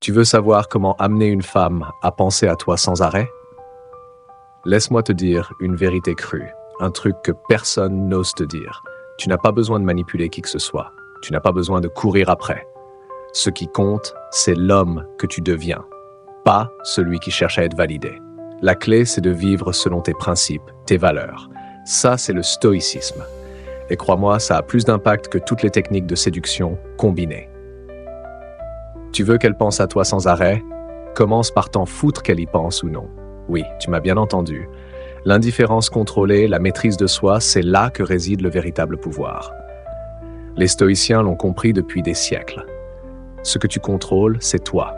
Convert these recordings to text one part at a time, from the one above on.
Tu veux savoir comment amener une femme à penser à toi sans arrêt? Laisse-moi te dire une vérité crue, un truc que personne n'ose te dire. Tu n'as pas besoin de manipuler qui que ce soit. Tu n'as pas besoin de courir après. Ce qui compte, c'est l'homme que tu deviens, pas celui qui cherche à être validé. La clé, c'est de vivre selon tes principes, tes valeurs. Ça, c'est le stoïcisme. Et crois-moi, ça a plus d'impact que toutes les techniques de séduction combinées. Tu veux qu'elle pense à toi sans arrêt? Commence par t'en foutre qu'elle y pense ou non. Oui, tu m'as bien entendu. L'indifférence contrôlée, la maîtrise de soi, c'est là que réside le véritable pouvoir. Les stoïciens l'ont compris depuis des siècles. Ce que tu contrôles, c'est toi.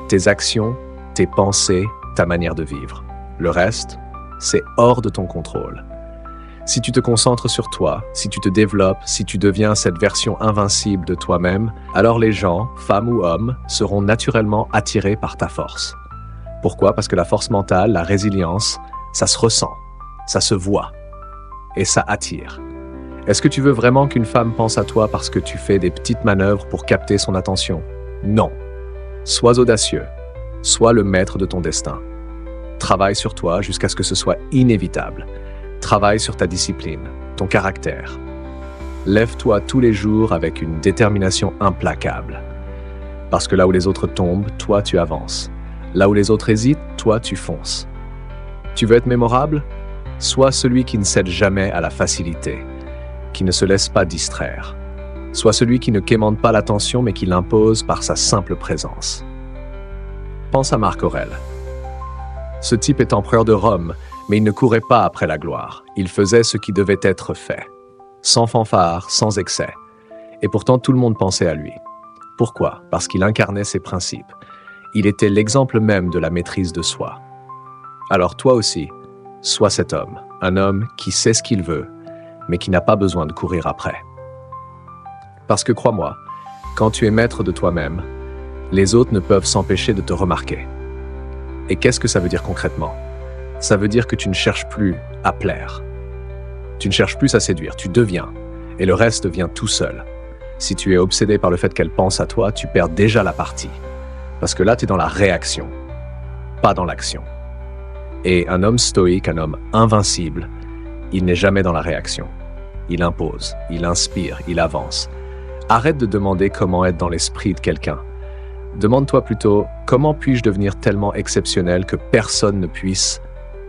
Tes actions, tes pensées, ta manière de vivre. Le reste, c'est hors de ton contrôle. Si tu te concentres sur toi, si tu te développes, si tu deviens cette version invincible de toi-même, alors les gens, femmes ou hommes, seront naturellement attirés par ta force. Pourquoi? Parce que la force mentale, la résilience, ça se ressent, ça se voit et ça attire. Est-ce que tu veux vraiment qu'une femme pense à toi parce que tu fais des petites manœuvres pour capter son attention? Non. Sois audacieux, sois le maître de ton destin. Travaille sur toi jusqu'à ce que ce soit inévitable. Travaille sur ta discipline, ton caractère. Lève-toi tous les jours avec une détermination implacable. Parce que là où les autres tombent, toi tu avances. Là où les autres hésitent, toi tu fonces. Tu veux être mémorable? Sois celui qui ne cède jamais à la facilité, qui ne se laisse pas distraire. Sois celui qui ne quémande pas l'attention mais qui l'impose par sa simple présence. Pense à Marc Aurèle. Ce type est empereur de Rome, mais il ne courait pas après la gloire. Il faisait ce qui devait être fait, sans fanfare, sans excès. Et pourtant tout le monde pensait à lui. Pourquoi? Parce qu'il incarnait ses principes. Il était l'exemple même de la maîtrise de soi. Alors toi aussi, sois cet homme, un homme qui sait ce qu'il veut, mais qui n'a pas besoin de courir après. Parce que crois-moi, quand tu es maître de toi-même, les autres ne peuvent s'empêcher de te remarquer. Et qu'est-ce que ça veut dire concrètement? Ça veut dire que tu ne cherches plus à plaire. Tu ne cherches plus à séduire, tu deviens. Et le reste vient tout seul. Si tu es obsédé par le fait qu'elle pense à toi, tu perds déjà la partie. Parce que là, tu es dans la réaction, pas dans l'action. Et un homme stoïque, un homme invincible, il n'est jamais dans la réaction. Il impose, il inspire, il avance. Arrête de demander comment être dans l'esprit de quelqu'un. Demande-toi plutôt, comment puis-je devenir tellement exceptionnel que personne ne puisse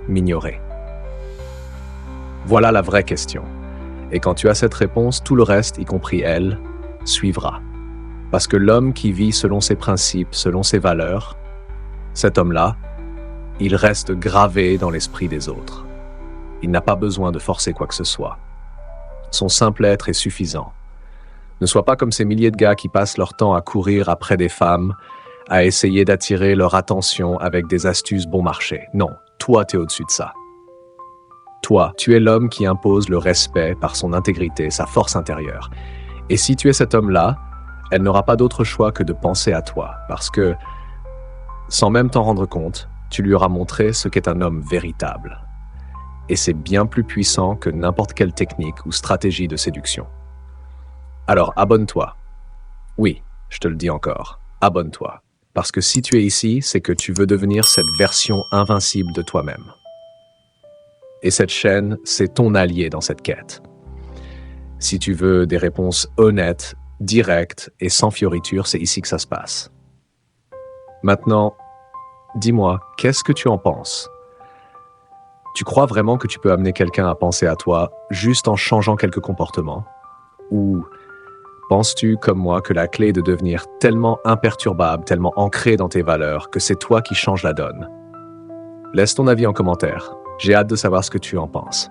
m'ignorer? Voilà la vraie question. Et quand tu as cette réponse, tout le reste, y compris elle, suivra. Parce que l'homme qui vit selon ses principes, selon ses valeurs, cet homme-là, il reste gravé dans l'esprit des autres. Il n'a pas besoin de forcer quoi que ce soit. Son simple être est suffisant. Ne sois pas comme ces milliers de gars qui passent leur temps à courir après des femmes, à essayer d'attirer leur attention avec des astuces bon marché. Non, toi, t'es au-dessus de ça. Toi, tu es l'homme qui impose le respect par son intégrité, sa force intérieure. Et si tu es cet homme-là, elle n'aura pas d'autre choix que de penser à toi, parce que, sans même t'en rendre compte, tu lui auras montré ce qu'est un homme véritable. Et c'est bien plus puissant que n'importe quelle technique ou stratégie de séduction. Alors abonne-toi. Oui, je te le dis encore, abonne-toi. Parce que si tu es ici, c'est que tu veux devenir cette version invincible de toi-même. Et cette chaîne, c'est ton allié dans cette quête. Si tu veux des réponses honnêtes, directes et sans fioritures, c'est ici que ça se passe. Maintenant, dis-moi, qu'est-ce que tu en penses? Tu crois vraiment que tu peux amener quelqu'un à penser à toi juste en changeant quelques comportements? Ou penses-tu, comme moi, que la clé est de devenir tellement imperturbable, tellement ancré dans tes valeurs, que c'est toi qui changes la donne? Laisse ton avis en commentaire. J'ai hâte de savoir ce que tu en penses.